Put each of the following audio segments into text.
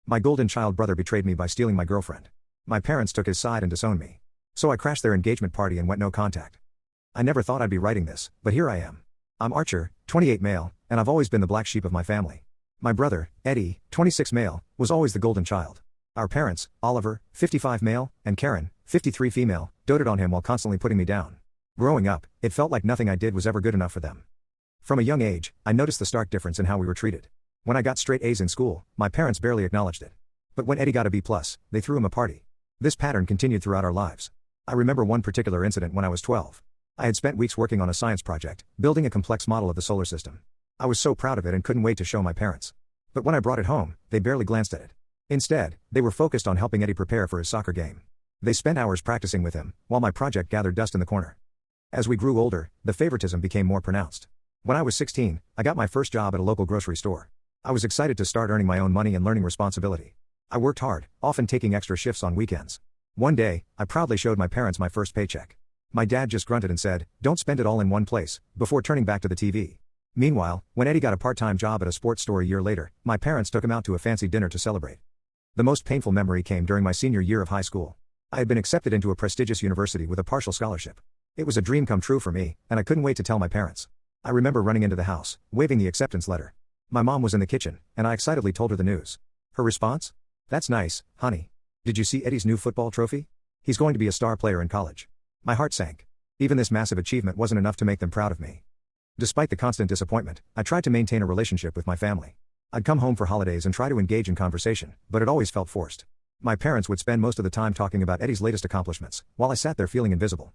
My golden child brother betrayed me by stealing my girlfriend. My parents took his side and disowned me. So I crashed their engagement party and went no contact. I never thought I'd be writing this, but here I am. I'm Archer, 28 male, and I've always been the black sheep of my family. My brother, Eddie, 26 male, was always the golden child. Our parents, Oliver, 55 male, and Karen, 53 female, doted on him while constantly putting me down. Growing up, it felt like nothing I did was ever good enough for them. From a young age, I noticed the stark difference in how we were treated. When I got straight A's in school, my parents barely acknowledged it. But when Eddie got a B+, they threw him a party. This pattern continued throughout our lives. I remember one particular incident when I was 12. I had spent weeks working on a science project, building a complex model of the solar system. I was so proud of it and couldn't wait to show my parents. But when I brought it home, they barely glanced at it. Instead, they were focused on helping Eddie prepare for his soccer game. They spent hours practicing with him, while my project gathered dust in the corner. As we grew older, the favoritism became more pronounced. When I was 16, I got my first job at a local grocery store. I was excited to start earning my own money and learning responsibility. I worked hard, often taking extra shifts on weekends. One day, I proudly showed my parents my first paycheck. My dad just grunted and said, "Don't spend it all in one place," before turning back to the TV. Meanwhile, when Eddie got a part-time job at a sports store a year later, my parents took him out to a fancy dinner to celebrate. The most painful memory came during my senior year of high school. I had been accepted into a prestigious university with a partial scholarship. It was a dream come true for me, and I couldn't wait to tell my parents. I remember running into the house, waving the acceptance letter. My mom was in the kitchen, and I excitedly told her the news. Her response? "That's nice, honey. Did you see Eddie's new football trophy? He's going to be a star player in college." My heart sank. Even this massive achievement wasn't enough to make them proud of me. Despite the constant disappointment, I tried to maintain a relationship with my family. I'd come home for holidays and try to engage in conversation, but it always felt forced. My parents would spend most of the time talking about Eddie's latest accomplishments, while I sat there feeling invisible.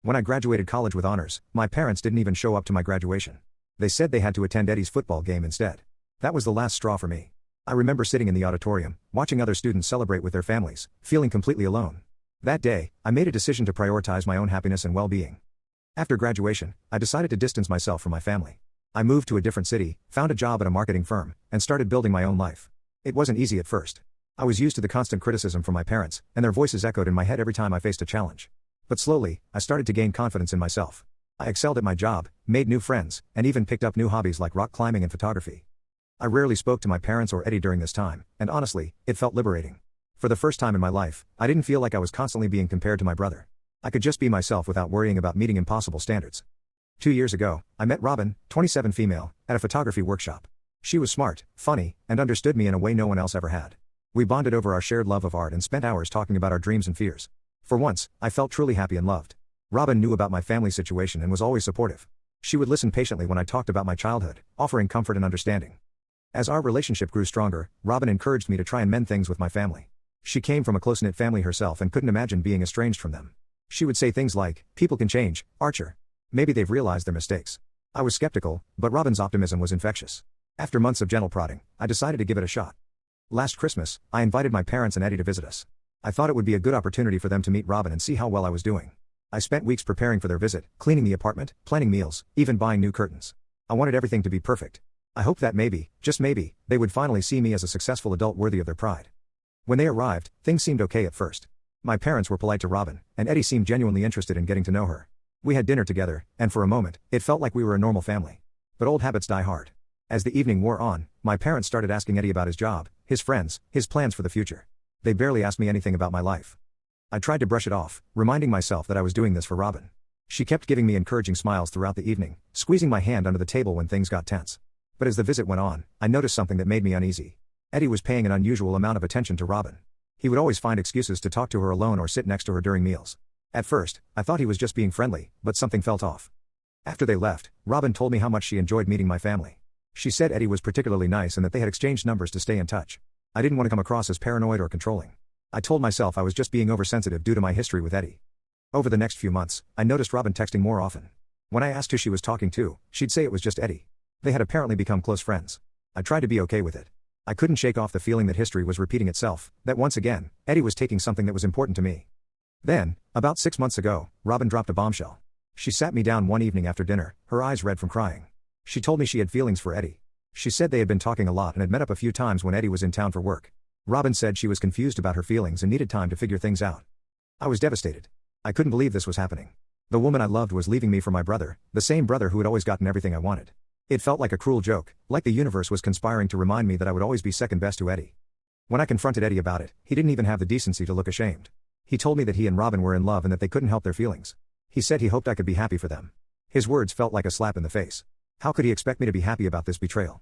When I graduated college with honors, my parents didn't even show up to my graduation. They said they had to attend Eddie's football game instead. That was the last straw for me. I remember sitting in the auditorium, watching other students celebrate with their families, feeling completely alone. That day, I made a decision to prioritize my own happiness and well-being. After graduation, I decided to distance myself from my family. I moved to a different city, found a job at a marketing firm, and started building my own life. It wasn't easy at first. I was used to the constant criticism from my parents, and their voices echoed in my head every time I faced a challenge. But slowly, I started to gain confidence in myself. I excelled at my job, made new friends, and even picked up new hobbies like rock climbing and photography. I rarely spoke to my parents or Eddie during this time, and honestly, it felt liberating. For the first time in my life, I didn't feel like I was constantly being compared to my brother. I could just be myself without worrying about meeting impossible standards. 2 years ago, I met Robin, 27 female, at a photography workshop. She was smart, funny, and understood me in a way no one else ever had. We bonded over our shared love of art and spent hours talking about our dreams and fears. For once, I felt truly happy and loved. Robin knew about my family situation and was always supportive. She would listen patiently when I talked about my childhood, offering comfort and understanding. As our relationship grew stronger, Robin encouraged me to try and mend things with my family. She came from a close-knit family herself and couldn't imagine being estranged from them. She would say things like, "People can change, Archer. Maybe they've realized their mistakes." I was skeptical, but Robin's optimism was infectious. After months of gentle prodding, I decided to give it a shot. Last Christmas, I invited my parents and Eddie to visit us. I thought it would be a good opportunity for them to meet Robin and see how well I was doing. I spent weeks preparing for their visit, cleaning the apartment, planning meals, even buying new curtains. I wanted everything to be perfect. I hoped that maybe, just maybe, they would finally see me as a successful adult worthy of their pride. When they arrived, things seemed okay at first. My parents were polite to Robin, and Eddie seemed genuinely interested in getting to know her. We had dinner together, and for a moment, it felt like we were a normal family. But old habits die hard. As the evening wore on, my parents started asking Eddie about his job, his friends, his plans for the future. They barely asked me anything about my life. I tried to brush it off, reminding myself that I was doing this for Robin. She kept giving me encouraging smiles throughout the evening, squeezing my hand under the table when things got tense. But as the visit went on, I noticed something that made me uneasy. Eddie was paying an unusual amount of attention to Robin. He would always find excuses to talk to her alone or sit next to her during meals. At first, I thought he was just being friendly, but something felt off. After they left, Robin told me how much she enjoyed meeting my family. She said Eddie was particularly nice and that they had exchanged numbers to stay in touch. I didn't want to come across as paranoid or controlling. I told myself I was just being oversensitive due to my history with Eddie. Over the next few months, I noticed Robin texting more often. When I asked who she was talking to, she'd say it was just Eddie. They had apparently become close friends. I tried to be okay with it. I couldn't shake off the feeling that history was repeating itself, that once again, Eddie was taking something that was important to me. Then, about 6 months ago, Robin dropped a bombshell. She sat me down one evening after dinner, her eyes red from crying. She told me she had feelings for Eddie. She said they had been talking a lot and had met up a few times when Eddie was in town for work. Robin said she was confused about her feelings and needed time to figure things out. I was devastated. I couldn't believe this was happening. The woman I loved was leaving me for my brother, the same brother who had always gotten everything I wanted. It felt like a cruel joke, like the universe was conspiring to remind me that I would always be second best to Eddie. When I confronted Eddie about it, he didn't even have the decency to look ashamed. He told me that he and Robin were in love and that they couldn't help their feelings. He said he hoped I could be happy for them. His words felt like a slap in the face. How could he expect me to be happy about this betrayal?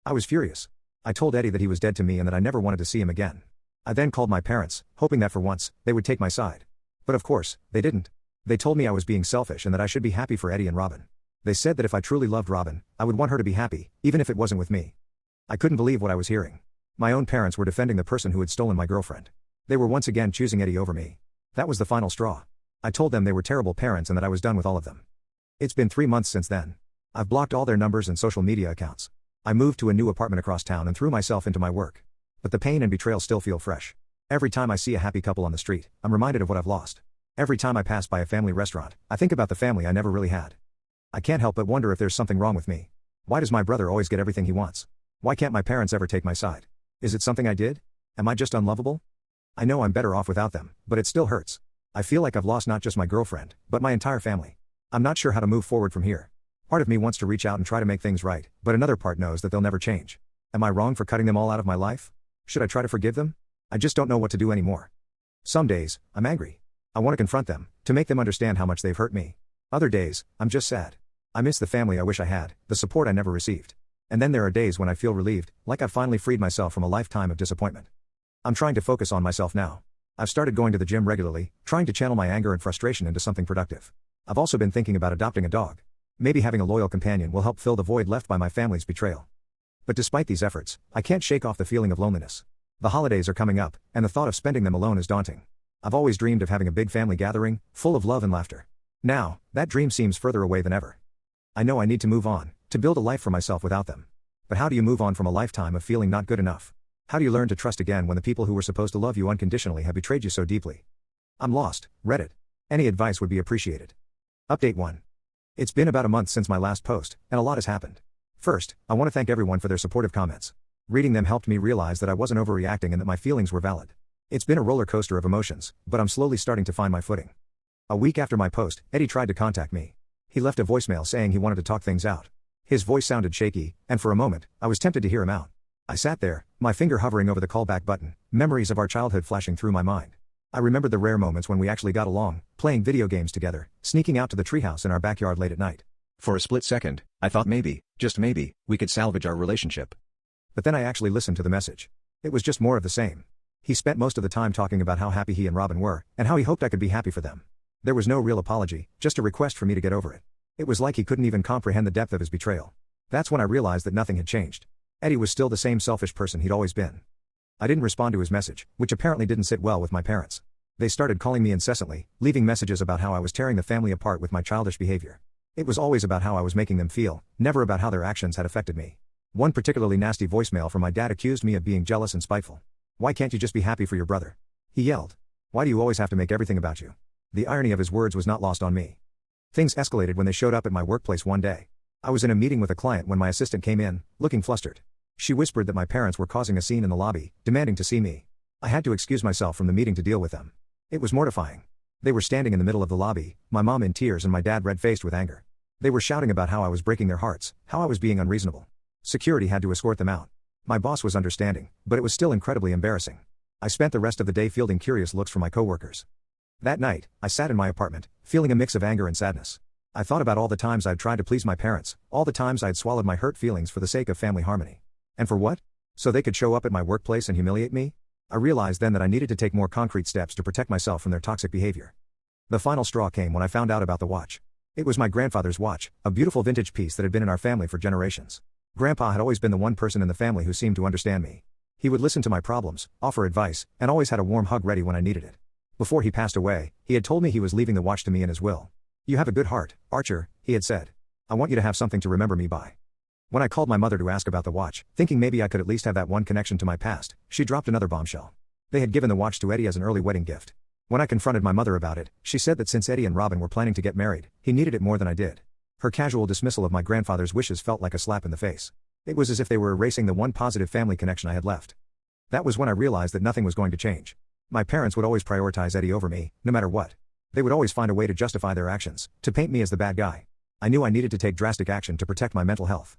I was furious. I told Eddie that he was dead to me and that I never wanted to see him again. I then called my parents, hoping that for once, they would take my side. But of course, they didn't. They told me I was being selfish and that I should be happy for Eddie and Robin. They said that if I truly loved Robin, I would want her to be happy, even if it wasn't with me. I couldn't believe what I was hearing. My own parents were defending the person who had stolen my girlfriend. They were once again choosing Eddie over me. That was the final straw. I told them they were terrible parents and that I was done with all of them. It's been 3 months since then. I've blocked all their numbers and social media accounts. I moved to a new apartment across town and threw myself into my work. But the pain and betrayal still feel fresh. Every time I see a happy couple on the street, I'm reminded of what I've lost. Every time I pass by a family restaurant, I think about the family I never really had. I can't help but wonder if there's something wrong with me. Why does my brother always get everything he wants? Why can't my parents ever take my side? Is it something I did? Am I just unlovable? I know I'm better off without them, but it still hurts. I feel like I've lost not just my girlfriend, but my entire family. I'm not sure how to move forward from here. Part of me wants to reach out and try to make things right, but another part knows that they'll never change. Am I wrong for cutting them all out of my life? Should I try to forgive them? I just don't know what to do anymore. Some days, I'm angry. I want to confront them, to make them understand how much they've hurt me. Other days, I'm just sad. I miss the family I wish I had, the support I never received. And then there are days when I feel relieved, like I've finally freed myself from a lifetime of disappointment. I'm trying to focus on myself now. I've started going to the gym regularly, trying to channel my anger and frustration into something productive. I've also been thinking about adopting a dog. Maybe having a loyal companion will help fill the void left by my family's betrayal. But despite these efforts, I can't shake off the feeling of loneliness. The holidays are coming up, and the thought of spending them alone is daunting. I've always dreamed of having a big family gathering, full of love and laughter. Now, that dream seems further away than ever. I know I need to move on, to build a life for myself without them. But how do you move on from a lifetime of feeling not good enough? How do you learn to trust again when the people who were supposed to love you unconditionally have betrayed you so deeply? I'm lost. Reddit. Any advice would be appreciated. Update 1. It's been about a month since my last post, and a lot has happened. First, I want to thank everyone for their supportive comments. Reading them helped me realize that I wasn't overreacting and that my feelings were valid. It's been a roller coaster of emotions, but I'm slowly starting to find my footing. A week after my post, Eddie tried to contact me. He left a voicemail saying he wanted to talk things out. His voice sounded shaky, and for a moment, I was tempted to hear him out. I sat there, my finger hovering over the callback button, memories of our childhood flashing through my mind. I remembered the rare moments when we actually got along, playing video games together, sneaking out to the treehouse in our backyard late at night. For a split second, I thought maybe, just maybe, we could salvage our relationship. But then I actually listened to the message. It was just more of the same. He spent most of the time talking about how happy he and Robin were, and how he hoped I could be happy for them. There was no real apology, just a request for me to get over it. It was like he couldn't even comprehend the depth of his betrayal. That's when I realized that nothing had changed. Eddie was still the same selfish person he'd always been. I didn't respond to his message, which apparently didn't sit well with my parents. They started calling me incessantly, leaving messages about how I was tearing the family apart with my childish behavior. It was always about how I was making them feel, never about how their actions had affected me. One particularly nasty voicemail from my dad accused me of being jealous and spiteful. "Why can't you just be happy for your brother?" he yelled. "Why do you always have to make everything about you?" The irony of his words was not lost on me. Things escalated when they showed up at my workplace one day. I was in a meeting with a client when my assistant came in, looking flustered. She whispered that my parents were causing a scene in the lobby, demanding to see me. I had to excuse myself from the meeting to deal with them. It was mortifying. They were standing in the middle of the lobby, my mom in tears and my dad red-faced with anger. They were shouting about how I was breaking their hearts, how I was being unreasonable. Security had to escort them out. My boss was understanding, but it was still incredibly embarrassing. I spent the rest of the day fielding curious looks from my coworkers. That night, I sat in my apartment, feeling a mix of anger and sadness. I thought about all the times I'd tried to please my parents, all the times I'd swallowed my hurt feelings for the sake of family harmony. And for what? So they could show up at my workplace and humiliate me? I realized then that I needed to take more concrete steps to protect myself from their toxic behavior. The final straw came when I found out about the watch. It was my grandfather's watch, a beautiful vintage piece that had been in our family for generations. Grandpa had always been the one person in the family who seemed to understand me. He would listen to my problems, offer advice, and always had a warm hug ready when I needed it. Before he passed away, he had told me he was leaving the watch to me in his will. "You have a good heart, Archer," he had said. "I want you to have something to remember me by." When I called my mother to ask about the watch, thinking maybe I could at least have that one connection to my past, she dropped another bombshell. They had given the watch to Eddie as an early wedding gift. When I confronted my mother about it, she said that since Eddie and Robin were planning to get married, he needed it more than I did. Her casual dismissal of my grandfather's wishes felt like a slap in the face. It was as if they were erasing the one positive family connection I had left. That was when I realized that nothing was going to change. My parents would always prioritize Eddie over me, no matter what. They would always find a way to justify their actions, to paint me as the bad guy. I knew I needed to take drastic action to protect my mental health.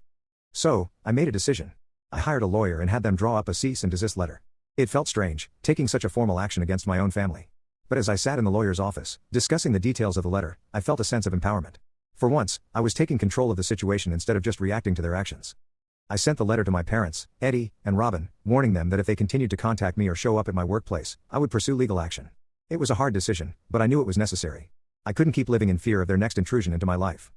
So, I made a decision. I hired a lawyer and had them draw up a cease and desist letter. It felt strange, taking such a formal action against my own family. But as I sat in the lawyer's office, discussing the details of the letter, I felt a sense of empowerment. For once, I was taking control of the situation instead of just reacting to their actions. I sent the letter to my parents, Eddie and Robin, warning them that if they continued to contact me or show up at my workplace, I would pursue legal action. It was a hard decision, but I knew it was necessary. I couldn't keep living in fear of their next intrusion into my life.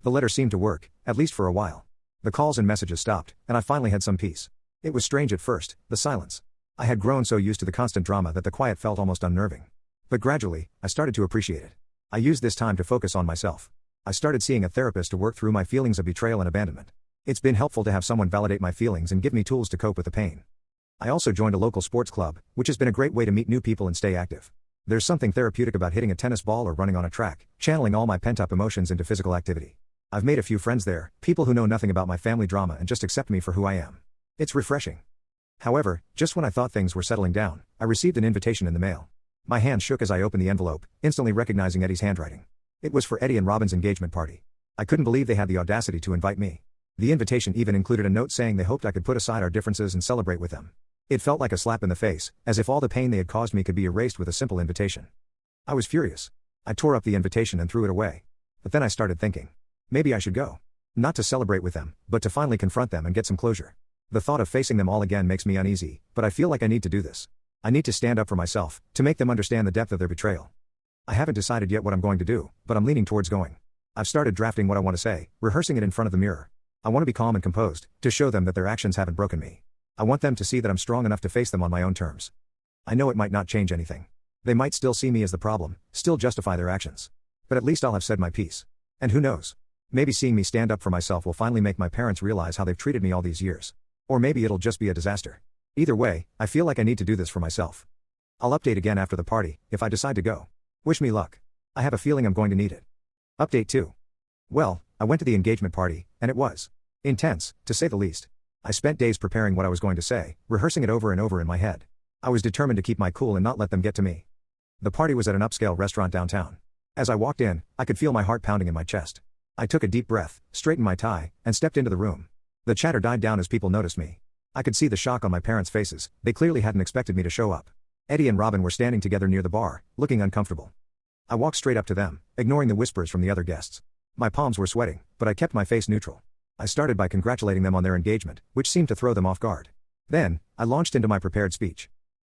The letter seemed to work, at least for a while. The calls and messages stopped, and I finally had some peace. It was strange at first, the silence. I had grown so used to the constant drama that the quiet felt almost unnerving. But gradually, I started to appreciate it. I used this time to focus on myself. I started seeing a therapist to work through my feelings of betrayal and abandonment. It's been helpful to have someone validate my feelings and give me tools to cope with the pain. I also joined a local sports club, which has been a great way to meet new people and stay active. There's something therapeutic about hitting a tennis ball or running on a track, channeling all my pent-up emotions into physical activity. I've made a few friends there, people who know nothing about my family drama and just accept me for who I am. It's refreshing. However, just when I thought things were settling down, I received an invitation in the mail. My hand shook as I opened the envelope, instantly recognizing Eddie's handwriting. It was for Eddie and Robin's engagement party. I couldn't believe they had the audacity to invite me. The invitation even included a note saying they hoped I could put aside our differences and celebrate with them. It felt like a slap in the face, as if all the pain they had caused me could be erased with a simple invitation. I was furious. I tore up the invitation and threw it away. But then I started thinking. Maybe I should go. Not to celebrate with them, but to finally confront them and get some closure. The thought of facing them all again makes me uneasy, but I feel like I need to do this. I need to stand up for myself, to make them understand the depth of their betrayal. I haven't decided yet what I'm going to do, but I'm leaning towards going. I've started drafting what I want to say, rehearsing it in front of the mirror. I want to be calm and composed, to show them that their actions haven't broken me. I want them to see that I'm strong enough to face them on my own terms. I know it might not change anything. They might still see me as the problem, still justify their actions. But at least I'll have said my piece. And who knows? Maybe seeing me stand up for myself will finally make my parents realize how they've treated me all these years. Or maybe it'll just be a disaster. Either way, I feel like I need to do this for myself. I'll update again after the party, if I decide to go. Wish me luck. I have a feeling I'm going to need it. Update 2. Well, I went to the engagement party, and it was intense, to say the least. I spent days preparing what I was going to say, rehearsing it over and over in my head. I was determined to keep my cool and not let them get to me. The party was at an upscale restaurant downtown. As I walked in, I could feel my heart pounding in my chest. I took a deep breath, straightened my tie, and stepped into the room. The chatter died down as people noticed me. I could see the shock on my parents' faces. They clearly hadn't expected me to show up. Eddie and Robin were standing together near the bar, looking uncomfortable. I walked straight up to them, ignoring the whispers from the other guests. My palms were sweating, but I kept my face neutral. I started by congratulating them on their engagement, which seemed to throw them off guard. Then, I launched into my prepared speech.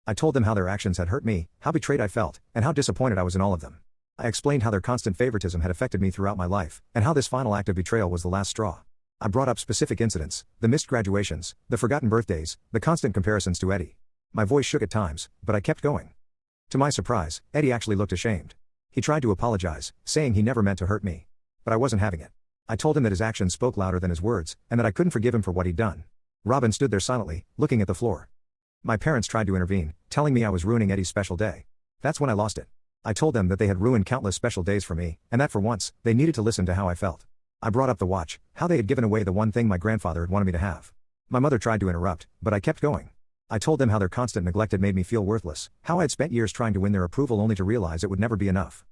I told them how their actions had hurt me, how betrayed I felt, and how disappointed I was in all of them. I explained how their constant favoritism had affected me throughout my life, and how this final act of betrayal was the last straw. I brought up specific incidents, the missed graduations, the forgotten birthdays, the constant comparisons to Eddie. My voice shook at times, but I kept going. To my surprise, Eddie actually looked ashamed. He tried to apologize, saying he never meant to hurt me. But I wasn't having it. I told him that his actions spoke louder than his words, and that I couldn't forgive him for what he'd done. Robin stood there silently, looking at the floor. My parents tried to intervene, telling me I was ruining Eddie's special day. That's when I lost it. I told them that they had ruined countless special days for me, and that for once, they needed to listen to how I felt. I brought up the watch, how they had given away the one thing my grandfather had wanted me to have. My mother tried to interrupt, but I kept going. I told them how their constant neglect had made me feel worthless, how I had spent years trying to win their approval only to realize it would never be enough.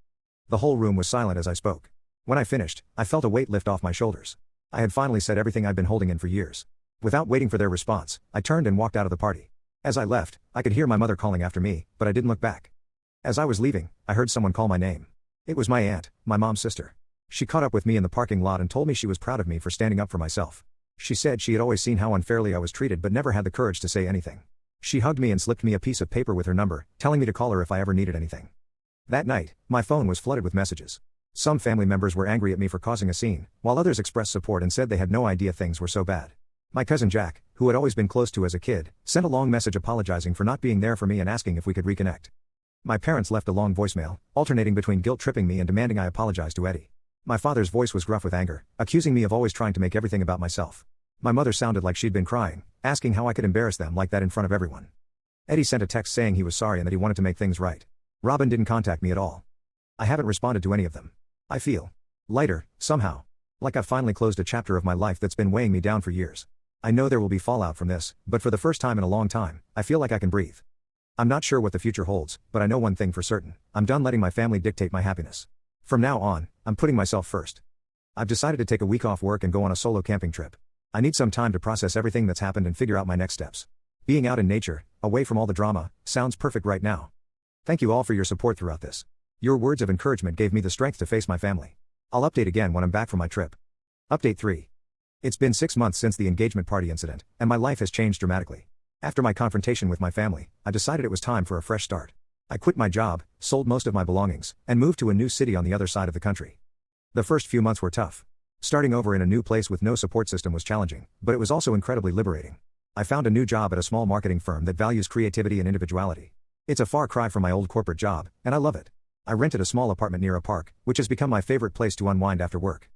The whole room was silent as I spoke. When I finished, I felt a weight lift off my shoulders. I had finally said everything I'd been holding in for years. Without waiting for their response, I turned and walked out of the party. As I left, I could hear my mother calling after me, but I didn't look back. As I was leaving, I heard someone call my name. It was my aunt, my mom's sister. She caught up with me in the parking lot and told me she was proud of me for standing up for myself. She said she had always seen how unfairly I was treated but never had the courage to say anything. She hugged me and slipped me a piece of paper with her number, telling me to call her if I ever needed anything. That night, my phone was flooded with messages. Some family members were angry at me for causing a scene, while others expressed support and said they had no idea things were so bad. My cousin Jack, who had always been close to as a kid, sent a long message apologizing for not being there for me and asking if we could reconnect. My parents left a long voicemail, alternating between guilt-tripping me and demanding I apologize to Eddie. My father's voice was gruff with anger, accusing me of always trying to make everything about myself. My mother sounded like she'd been crying, asking how I could embarrass them like that in front of everyone. Eddie sent a text saying he was sorry and that he wanted to make things right. Robin didn't contact me at all. I haven't responded to any of them. I feel lighter, somehow. Like I've finally closed a chapter of my life that's been weighing me down for years. I know there will be fallout from this, but for the first time in a long time, I feel like I can breathe. I'm not sure what the future holds, but I know one thing for certain. I'm done letting my family dictate my happiness. From now on, I'm putting myself first. I've decided to take a week off work and go on a solo camping trip. I need some time to process everything that's happened and figure out my next steps. Being out in nature, away from all the drama, sounds perfect right now. Thank you all for your support throughout this. Your words of encouragement gave me the strength to face my family. I'll update again when I'm back from my trip. Update 3. It's been 6 months since the engagement party incident, and my life has changed dramatically. After my confrontation with my family, I decided it was time for a fresh start. I quit my job, sold most of my belongings, and moved to a new city on the other side of the country. The first few months were tough. Starting over in a new place with no support system was challenging, but it was also incredibly liberating. I found a new job at a small marketing firm that values creativity and individuality. It's a far cry from my old corporate job, and I love it. I rented a small apartment near a park, which has become my favorite place to unwind after work.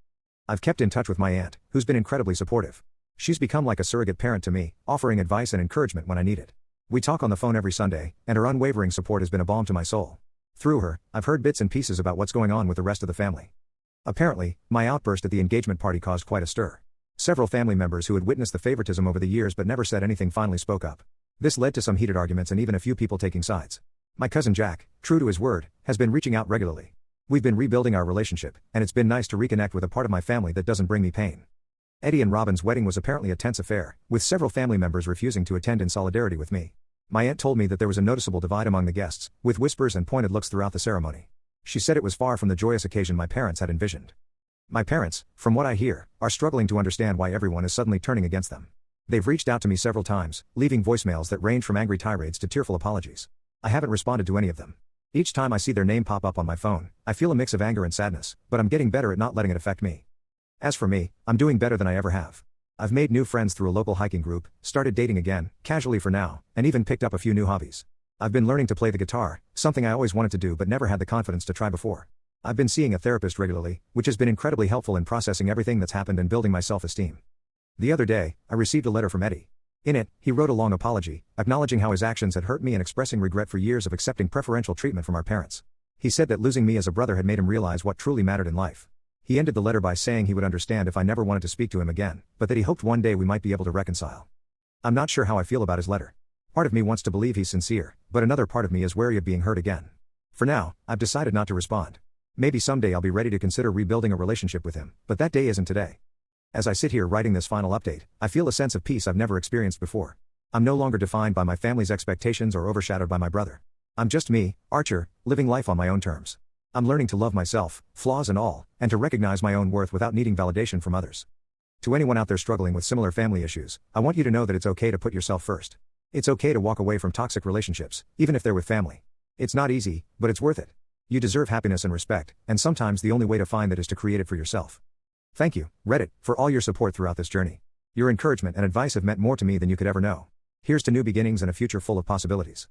I've kept in touch with my aunt, who's been incredibly supportive. She's become like a surrogate parent to me, offering advice and encouragement when I need it. We talk on the phone every Sunday, and her unwavering support has been a balm to my soul. Through her, I've heard bits and pieces about what's going on with the rest of the family. Apparently, my outburst at the engagement party caused quite a stir. Several family members who had witnessed the favoritism over the years but never said anything finally spoke up. This led to some heated arguments and even a few people taking sides. My cousin Jack, true to his word, has been reaching out regularly. We've been rebuilding our relationship, and it's been nice to reconnect with a part of my family that doesn't bring me pain. Eddie and Robin's wedding was apparently a tense affair, with several family members refusing to attend in solidarity with me. My aunt told me that there was a noticeable divide among the guests, with whispers and pointed looks throughout the ceremony. She said it was far from the joyous occasion my parents had envisioned. My parents, from what I hear, are struggling to understand why everyone is suddenly turning against them. They've reached out to me several times, leaving voicemails that range from angry tirades to tearful apologies. I haven't responded to any of them. Each time I see their name pop up on my phone, I feel a mix of anger and sadness, but I'm getting better at not letting it affect me. As for me, I'm doing better than I ever have. I've made new friends through a local hiking group, started dating again, casually for now, and even picked up a few new hobbies. I've been learning to play the guitar, something I always wanted to do but never had the confidence to try before. I've been seeing a therapist regularly, which has been incredibly helpful in processing everything that's happened and building my self-esteem. The other day, I received a letter from Eddie. In it, he wrote a long apology, acknowledging how his actions had hurt me and expressing regret for years of accepting preferential treatment from our parents. He said that losing me as a brother had made him realize what truly mattered in life. He ended the letter by saying he would understand if I never wanted to speak to him again, but that he hoped one day we might be able to reconcile. I'm not sure how I feel about his letter. Part of me wants to believe he's sincere, but another part of me is wary of being hurt again. For now, I've decided not to respond. Maybe someday I'll be ready to consider rebuilding a relationship with him, but that day isn't today. As I sit here writing this final update, I feel a sense of peace I've never experienced before. I'm no longer defined by my family's expectations or overshadowed by my brother. I'm just me, Archer, living life on my own terms. I'm learning to love myself, flaws and all, and to recognize my own worth without needing validation from others. To anyone out there struggling with similar family issues, I want you to know that it's okay to put yourself first. It's okay to walk away from toxic relationships, even if they're with family. It's not easy, but it's worth it. You deserve happiness and respect, and sometimes the only way to find that is to create it for yourself. Thank you, Reddit, for all your support throughout this journey. Your encouragement and advice have meant more to me than you could ever know. Here's to new beginnings and a future full of possibilities.